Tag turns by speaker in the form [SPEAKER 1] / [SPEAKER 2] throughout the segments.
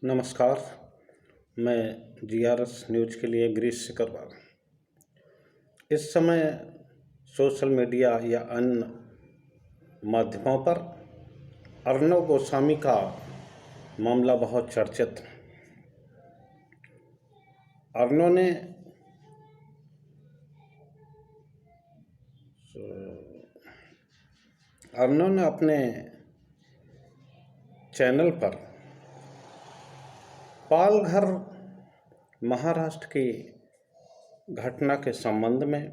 [SPEAKER 1] नमस्कार। मैं GRS news के लिए गिरीश सिकरवार। इस समय सोशल मीडिया या अन्य माध्यमों पर अर्नब गोस्वामी का मामला बहुत चर्चित है। अर्नब ने अपने चैनल पर पालघर महाराष्ट्र की घटना के संबंध में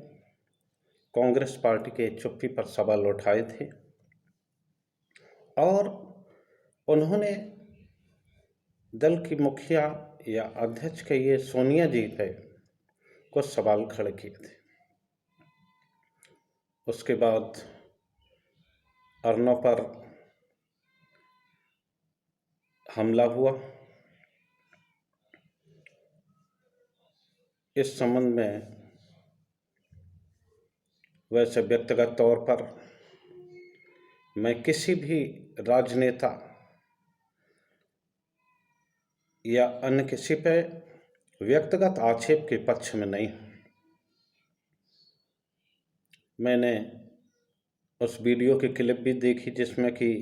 [SPEAKER 1] कांग्रेस पार्टी के चुप्पी पर सवाल उठाए थे और उन्होंने दल की मुखिया या अध्यक्ष के ये सोनिया जी पे कुछ सवाल खड़े किए थे। उसके बाद अर्नब पर हमला हुआ। इस संबंध में वैसे व्यक्तिगत तौर पर मैं किसी भी राजनेता या अन्य किसी पे व्यक्तिगत आक्षेप के पक्ष में नहीं हूँ। मैंने उस वीडियो की क्लिप भी देखी जिसमें कि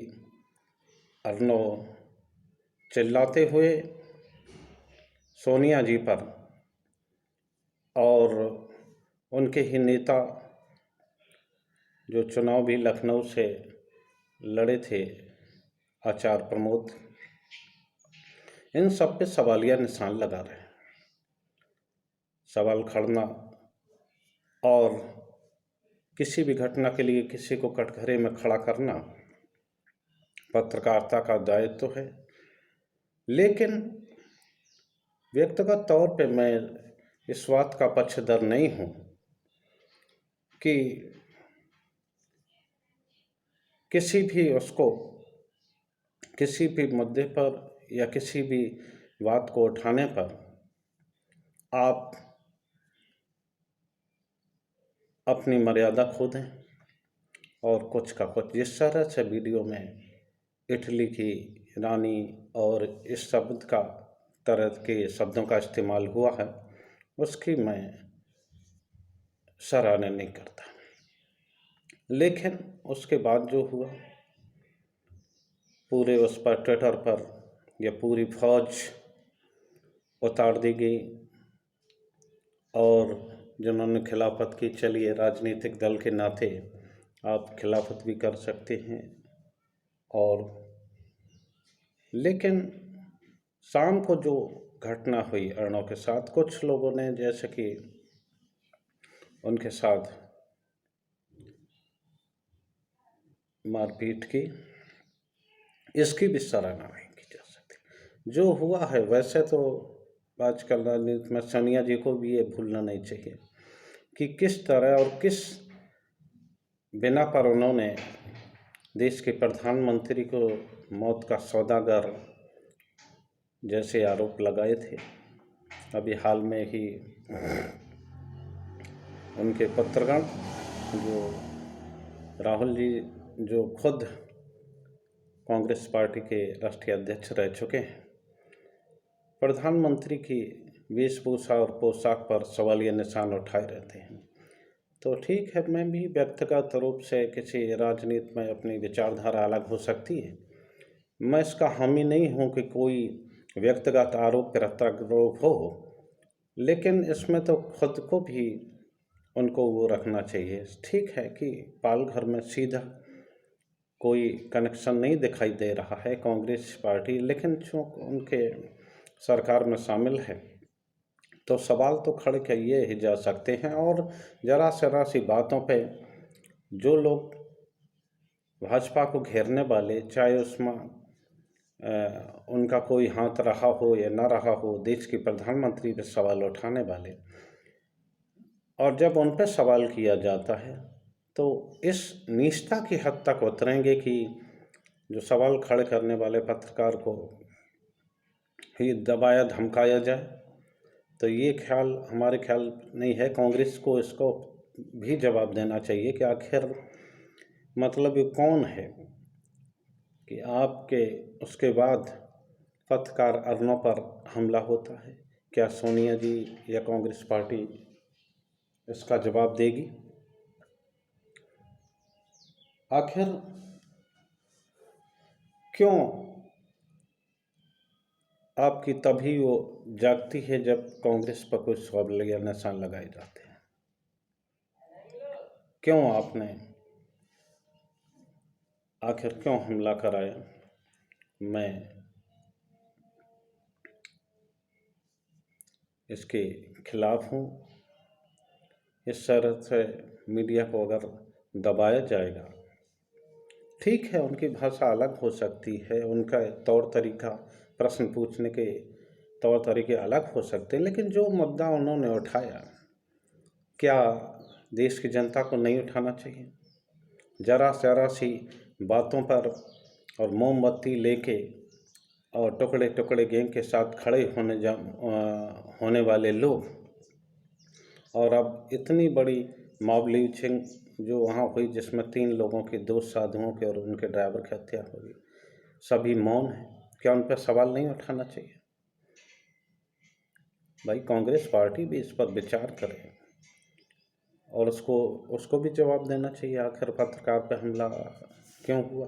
[SPEAKER 1] अर्नब चिल्लाते हुए सोनिया जी पर और उनके ही नेता जो चुनाव भी लखनऊ से लड़े थे आचार्य प्रमोद, इन सब पे सवालिया निशान लगा रहे हैं। सवाल खड़ना और किसी भी घटना के लिए किसी को कटघरे में खड़ा करना पत्रकारिता का दायित्व है, लेकिन व्यक्तिगत तौर पे मैं इस बात का पक्षधर नहीं हूँ कि किसी भी मुद्दे पर या किसी भी बात को उठाने पर आप अपनी मर्यादा खो दें और कुछ का कुछ जिस तरह से वीडियो में इटली की रानी और इस तरह के शब्दों का इस्तेमाल हुआ है, उसकी मैं सराहना नहीं करता। लेकिन उसके बाद जो हुआ, पूरे उस पर ट्विटर पर या पूरी फौज उतार दी गई और जिन्होंने खिलाफत की, चलिए राजनीतिक दल के नाते आप खिलाफत भी कर सकते हैं। और लेकिन शाम को जो घटना हुई अर्नब के साथ, कुछ लोगों ने जैसे कि उनके साथ मारपीट की, इसकी भी सराहना नहीं की जा सकती। जो हुआ है, वैसे तो आजकल राजनीति में सोनिया जी को भी ये भूलना नहीं चाहिए कि किस तरह और किस बिना पर उन्होंने देश के प्रधानमंत्री को मौत का सौदागर जैसे आरोप लगाए थे। अभी हाल में ही उनके पत्रगण जो राहुल जी, जो खुद कांग्रेस पार्टी के राष्ट्रीय अध्यक्ष रह चुके हैं, प्रधानमंत्री की वेशभूषा और पोशाक पर सवालिया निशान उठाए रहते हैं। तो ठीक है, मैं भी व्यक्तिगत रूप से किसी राजनीति में अपनी विचारधारा अलग हो सकती है, मैं इसका हामी नहीं हूँ कि कोई व्यक्तिगत आरोप प्रत्यारोप हो, लेकिन इसमें तो खुद को भी उनको वो रखना चाहिए। ठीक है कि पालघर में सीधा कोई कनेक्शन नहीं दिखाई दे रहा है कांग्रेस पार्टी, लेकिन चूँकि उनके सरकार में शामिल है तो सवाल तो खड़े किए ही जा सकते हैं। और जरा सरा सी बातों पे जो लोग भाजपा को घेरने वाले, चाहे उसमें उनका कोई हाथ रहा हो या ना रहा हो, देश के प्रधानमंत्री पे सवाल उठाने वाले, और जब उन पे सवाल किया जाता है तो इस नीचता की हद तक उतरेंगे कि जो सवाल खड़े करने वाले पत्रकार को ही दबाया धमकाया जाए, तो ये हमारे ख्याल नहीं है। कांग्रेस को इसको भी जवाब देना चाहिए कि आखिर मतलब ये कौन है कि आपके उसके बाद पत्रकार अर्नों पर हमला होता है। क्या सोनिया जी या कांग्रेस पार्टी इसका जवाब देगी? आखिर क्यों आपकी तभी वो जागती है जब कांग्रेस पर कोई सवाल या निशान लगाए जाते हैं? क्यों आपने आखिर क्यों हमला कराया? मैं इसके खिलाफ हूँ। इस तरह से मीडिया को अगर दबाया जाएगा, ठीक है, उनकी भाषा अलग हो सकती है, उनका तौर तरीका, प्रश्न पूछने के तौर तरीके अलग हो सकते हैं, लेकिन जो मुद्दा उन्होंने उठाया, क्या देश की जनता को नहीं उठाना चाहिए? जरा सी बातों पर और मोमबत्ती लेके और टुकड़े टुकड़े गैंग के साथ खड़े होने वाले लोग, और अब इतनी बड़ी मॉब लिंचिंग जो वहाँ हुई, जिसमें 3 लोगों की, 2 साधुओं के और उनके ड्राइवर की हत्या हो गई, सभी मौन हैं। क्या उन पर सवाल नहीं उठाना चाहिए? भाई, कांग्रेस पार्टी भी इस पर विचार करे और उसको भी जवाब देना चाहिए। आखिर पत्रकार पर हमला क्यों हुआ?